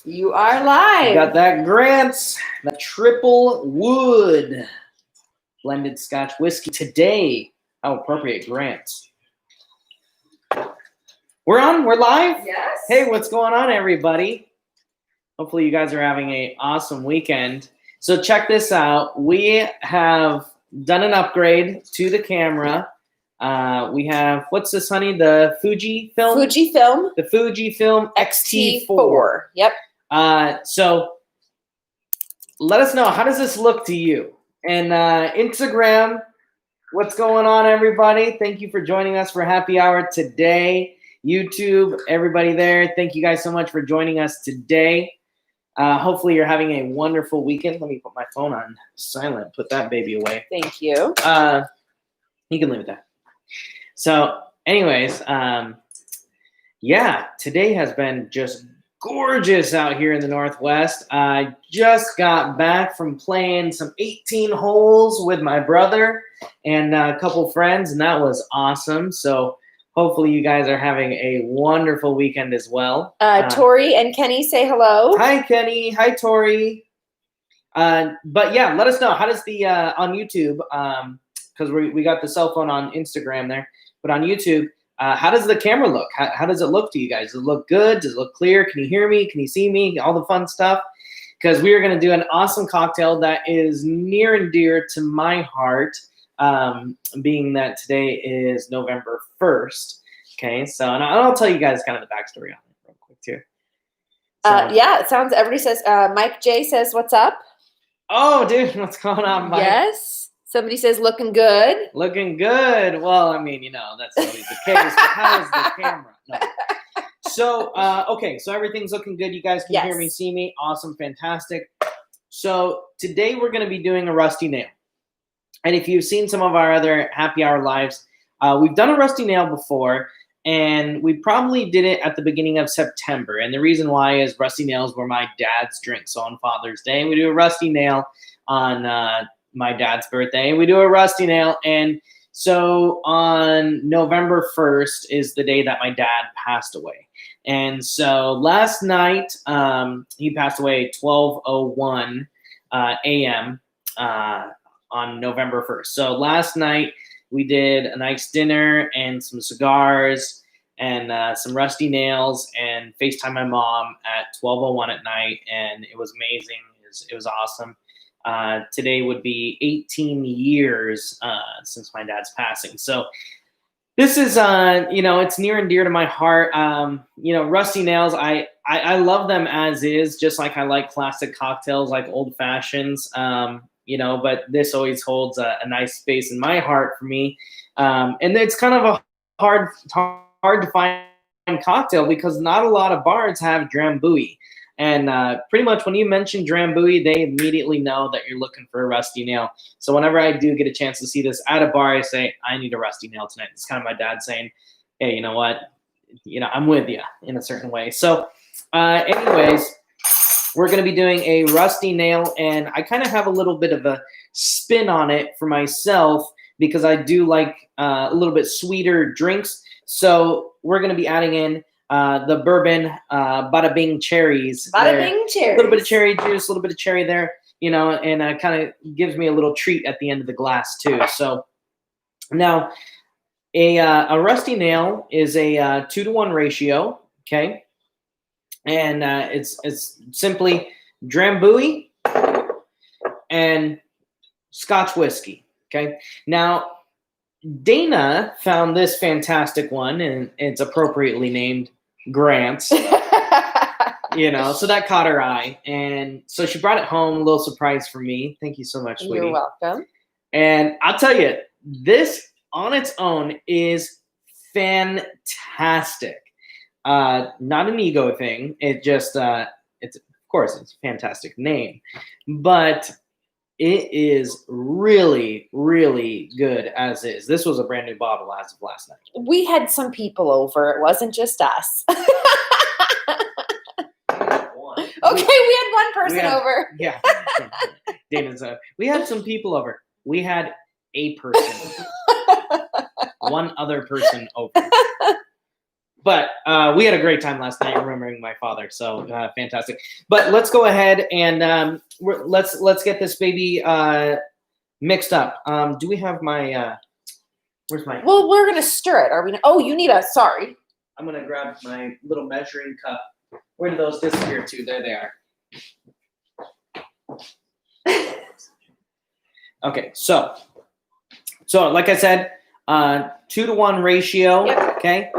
You are live. We got that Grant's, the triple wood blended Scotch whiskey today. How appropriate, Grant's. We're live? Yes. Hey, what's going on, everybody? Hopefully you guys are having an awesome weekend. So check this out. We have done an upgrade to the camera. We have, what's this, honey? The Fujifilm? Fujifilm. The Fujifilm X-T4. Yep. So let us know, how does this look to you? And Instagram, what's going on, everybody? Thank you for joining us for happy hour today. YouTube, everybody there, thank you guys so much for joining us today. Hopefully you're having a wonderful weekend. Let me put my phone on silent, put that baby away. Thank you. You can leave it there. So anyways, yeah, today has been just gorgeous out here in the Northwest. I just got back from playing some 18 holes with my brother and a couple friends, and that was awesome. So hopefully you guys are having a wonderful weekend as well. Tori and Kenny say hello. Hi, Kenny. Hi, Tori. But yeah, let us know. How does the on YouTube, because we got the cell phone on Instagram there, but on YouTube, how does the camera look? How does it look to you guys? Does it look good? Does it look clear? Can you hear me? Can you see me? All the fun stuff. Because we are going to do an awesome cocktail that is near and dear to my heart, being that today is November 1st. Okay, so and I'll tell you guys kind of the backstory on it real quick too. So, yeah, it sounds, everybody says, Mike J says, what's up? Oh, dude, what's going on, Mike? Yes. Somebody says, looking good. Looking good. Well, I mean, you know, that's always the case. But how is the camera? No. So, okay, so everything's looking good. You guys can hear me, see me. Awesome, fantastic. So today we're going to be doing a rusty nail. And if you've seen some of our other happy hour lives, we've done a rusty nail before, and we probably did it at the beginning of September. And the reason why is rusty nails were my dad's drink. So on Father's Day, we do a rusty nail on my dad's birthday. We do a rusty nail. And so on November 1st is the day that my dad passed away. And so last night, he passed away at 12:01 a.m. On November 1st. So last night we did a nice dinner and some cigars and some rusty nails and FaceTime my mom at 12:01 at night. And it was amazing. It was awesome. Today would be 18 years since my dad's passing. So this is, you know, it's near and dear to my heart. You know, rusty nails, I love them as is, just like I like classic cocktails, like old fashions, you know, but this always holds a nice space in my heart for me. And it's kind of a hard to find cocktail because not a lot of bars have Drambuie. And pretty much when you mention Drambuie, they immediately know that you're looking for a rusty nail. So whenever I do get a chance to see this at a bar, I say, I need a rusty nail tonight. It's kind of my dad saying, hey, you know what? You know, I'm with you in a certain way. So anyways, we're going to be doing a rusty nail. And I kind of have a little bit of a spin on it for myself because I do like a little bit sweeter drinks. So we're going to be adding in the bourbon Bada Bing cherries. Bada Bing cherries. A little bit of cherry juice, a little bit of cherry there, you know, and kind of gives me a little treat at the end of the glass too. So now a rusty nail is a 2-to-1 ratio, okay? And it's simply Drambuie and Scotch whiskey, okay? Now, Dana found this fantastic one, and it's appropriately named Grant's, you know, so that caught her eye. And so she brought it home, a little surprise for me. Thank you so much, sweetie. You're welcome. And I'll tell you, this on its own is fantastic. Not an ego thing. It just, it's, of course, it's a fantastic name, but it is really, really good as is. This was a brand new bottle as of last night. We had some people over. It wasn't just us. Okay, we had one person over. Yeah. Dana's we had some people over. We had a person. One other person over. But we had a great time last night remembering my father. So fantastic. But let's go ahead and let's get this baby mixed up. Do we have my? Where's my? Well, we're gonna stir it. Are we? Oh, you need a. Sorry. I'm gonna grab my little measuring cup. Where did those disappear to? There they are. Okay, so like I said, 2-to-1 ratio. Yep. Okay.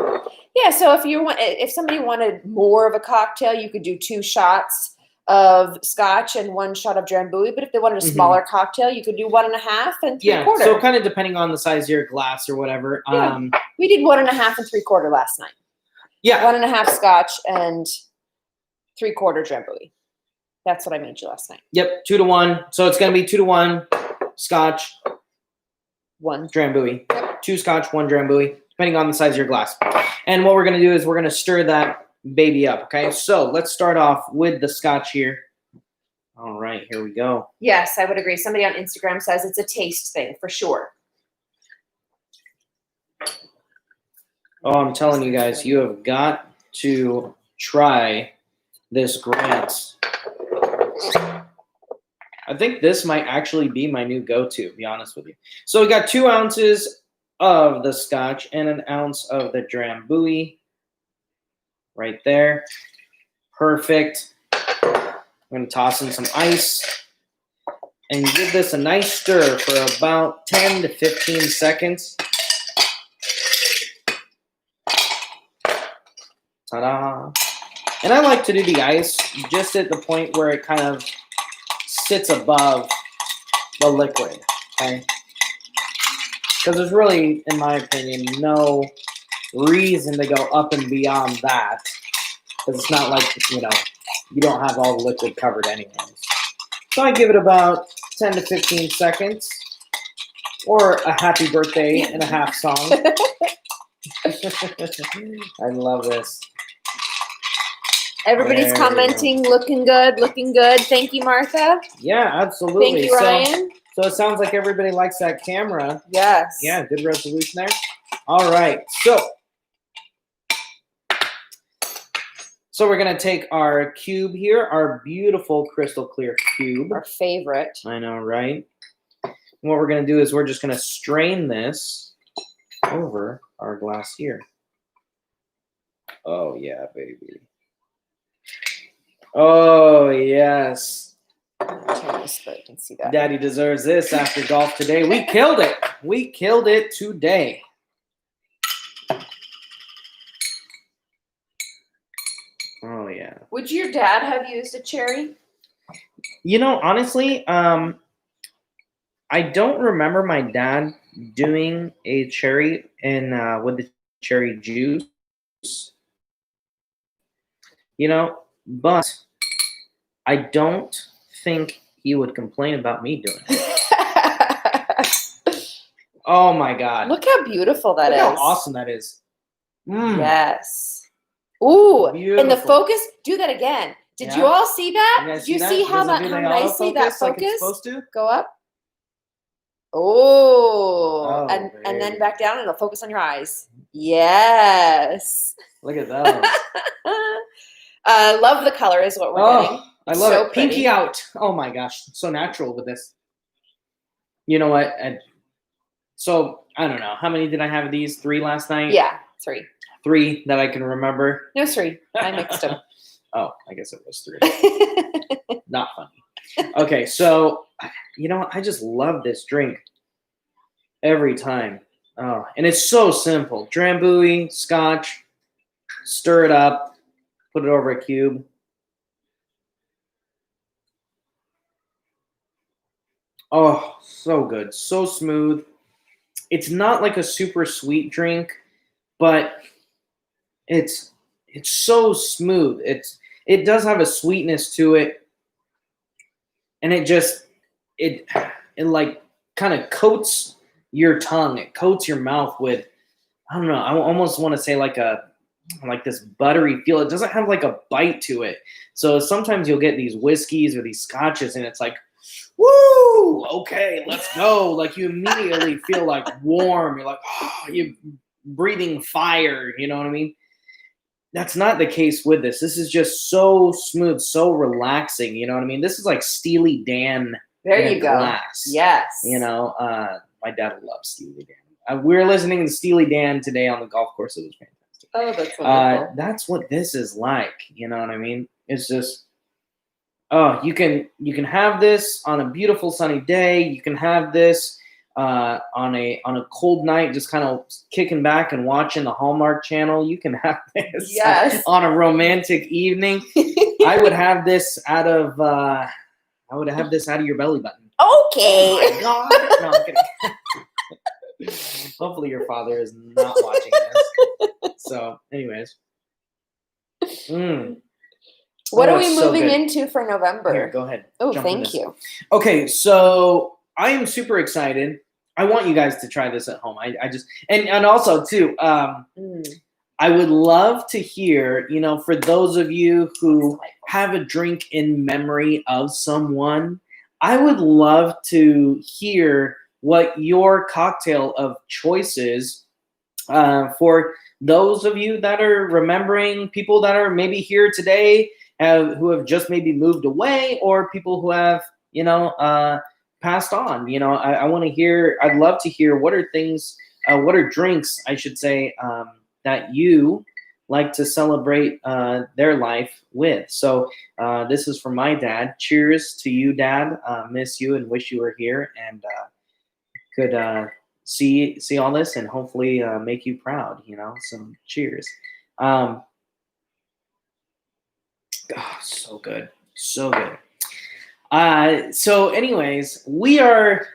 Yeah. So if somebody wanted more of a cocktail, you could do 2 shots of Scotch and 1 shot of Drambuie. But if they wanted a smaller cocktail, you could do 1.5 and 3/4. So kind of depending on the size of your glass or whatever. Yeah. We did 1.5 and 3/4 last night. Yeah. 1.5 Scotch and 3/4 Drambuie. That's what I made you last night. Yep, 2-to-1. So it's gonna be 2-to-1 Scotch, 1 Drambuie. 2 Scotch, 1 Drambuie, depending on the size of your glass. And what we're gonna do is we're gonna stir that baby up. Okay, so let's start off with the Scotch here. All right, here we go. Yes, I would agree. Somebody on Instagram says it's a taste thing for sure. Oh, I'm telling you guys, you have got to try this Grant. I think this might actually be my new go-to, to be honest with you. So we got 2 ounces of the Scotch and 1 ounce of the Drambuie right there. Perfect. I'm going to toss in some ice and give this a nice stir for about 10 to 15 seconds. Ta-da. And I like to do the ice just at the point where it kind of sits above the liquid, okay? Because there's really, in my opinion, no reason to go up and beyond that. Because it's not like, you don't have all the liquid covered anyways. So I give it about 10 to 15 seconds. Or a happy birthday and a half song. I love this. Everybody's commenting, looking good, looking good. Thank you, Martha. Yeah, absolutely. Thank you, Ryan. So it sounds like everybody likes that camera. Yes. Yeah, good resolution there. All right, so we're going to take our cube here, our beautiful crystal clear cube. Our favorite. I know, right? And what we're going to do is we're just going to strain this over our glass here. Oh, yeah, baby. Oh, yes. Turn this so you can see that. Daddy deserves this after golf today. We killed it. We killed it today. Oh, yeah. Would your dad have used a cherry? Honestly, I don't remember my dad doing a cherry with the cherry juice. But I don't think he would complain about me doing it. Oh my God. Look how beautiful that is. Look how awesome that is. Mm. Yes. Ooh, Beautiful. and the focus, do that again. Did you all see that? You Did you that? see how Does it do how the nicely that autofocus like focus? it's supposed to? Go up. Oh, Oh, and then baby. back down and it'll focus on your eyes. Yes. Look at that. Love the color is what we're getting. I love So it. Pinky pretty. out. Oh my gosh. So natural with this. You know what? So I don't know. How many did I have of these? 3 last night? Yeah, 3. 3 that I can remember. No, 3. I mixed them. Oh, I guess it was 3. Not funny. Okay, so I just love this drink every time. Oh, and it's so simple. Drambuie, Scotch, stir it up, put it over a cube. Oh, so good. So smooth. It's not like a super sweet drink, but it's so smooth. It does have a sweetness to it. And it like kind of coats your tongue. It coats your mouth with, I don't know, I almost want to say like this buttery feel. It doesn't have like a bite to it. So sometimes you'll get these whiskeys or these scotches and it's like, woo, okay, let's go. Like you immediately feel like warm. You're like, oh, you're breathing fire. You know what I mean? that's not the case with this. This is just so smooth, so relaxing. You know what I mean? This is like Steely Dan. There in a you go. glass. Yes. You know, my dad loves Steely Dan. We were listening to Steely Dan today on the golf course. It was fantastic. Oh, that's wonderful. That's what this is like. You know what I mean? It's just, oh, you can have this on a beautiful sunny day. You can have this on a cold night, just kind of kicking back and watching the Hallmark Channel. You can have this on a romantic evening. I would have this out of your belly button. Okay. Oh my God. No, I'm kidding. Hopefully your father is not watching this. So, anyways. What are we moving into for November? Here, go ahead. Oh, thank you. Okay, so I am super excited. I want you guys to try this at home. I just and also too, I would love to hear, you know, for those of you who have a drink in memory of someone, I would love to hear what your cocktail of choice is for those of you that are remembering people that are maybe here today, who have just maybe moved away, or people who have, you know, passed on. You know, I want to hear, I'd love to hear what are things, what are drinks, I should say, that you like to celebrate their life with. So this is from my dad. Cheers to you, Dad. Miss you and wish you were here and could see all this and hopefully make you proud, you know. So cheers. Oh, so good. So good. So anyways, we are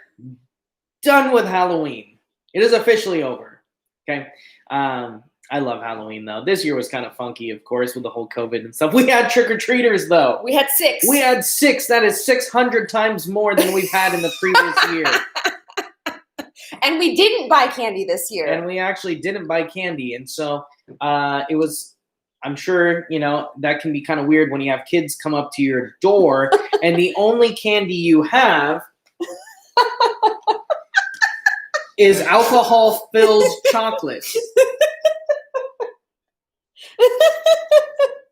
done with Halloween. It is officially over. Okay. I love Halloween though. This year was kind of funky, of course, with the whole COVID and stuff. We had trick-or-treaters though. We had 6. We had 6. That is 600 times more than we've had in the previous year. And we didn't buy candy this year. And we actually didn't buy candy. And so it was, I'm sure, you know, that can be kind of weird when you have kids come up to your door and the only candy you have is alcohol-filled chocolate.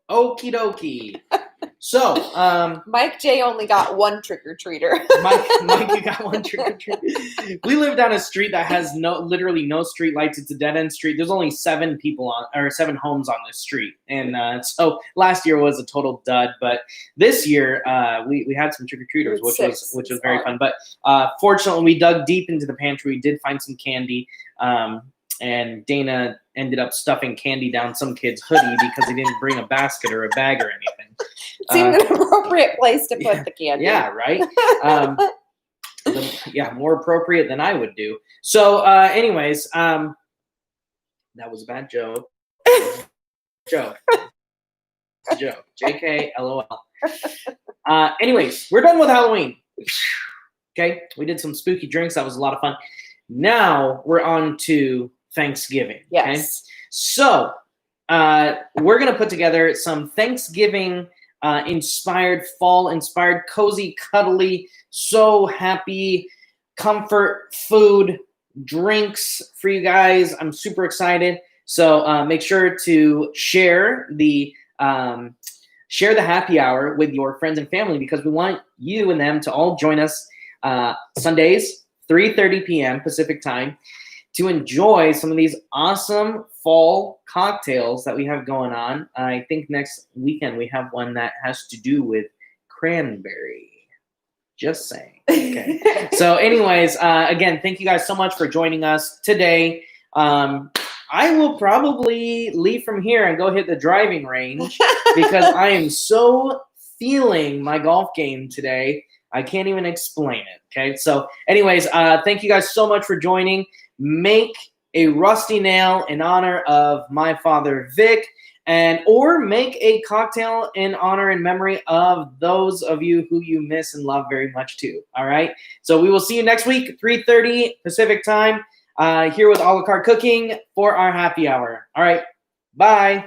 Okie dokie. So, Mike J only got 1 trick-or-treater. Mike, you got 1 trick-or-treat. We live down a street that has literally no street lights. It's a dead-end street. There's only 7 homes on this street. And so last year was a total dud. But this year, we had some trick-or-treaters, which was very fun. But fortunately, we dug deep into the pantry. We did find some candy. And Dana ended up stuffing candy down some kid's hoodie because he didn't bring a basket or a bag or anything. Seemed an appropriate place to put the candy. Yeah, right? More appropriate than I would do. So, anyways, that was a bad joke. Joke. JK, LOL. Anyways, we're done with Halloween. Okay, we did some spooky drinks. That was a lot of fun. Now we're on to Thanksgiving. Yes. Okay? So we're going to put together some Thanksgiving inspired, fall inspired, cozy, cuddly, so happy, comfort food, drinks for you guys. I'm super excited. So make sure to share the happy hour with your friends and family because we want you and them to all join us Sundays, 3:30 p.m. Pacific time, to enjoy some of these awesome fall cocktails that we have going on. I think next weekend we have one that has to do with cranberry. Just saying. Okay. So anyways, again, thank you guys so much for joining us today. I will probably leave from here and go hit the driving range because I am so feeling my golf game today. I can't even explain it. Okay. So anyways, thank you guys so much for joining. Make a rusty nail in honor of my father, Vic, or make a cocktail in honor and memory of those of you who you miss and love very much too. All right. So we will see you next week, 3:30 Pacific time, here with Carte Cooking for our happy hour. All right. Bye.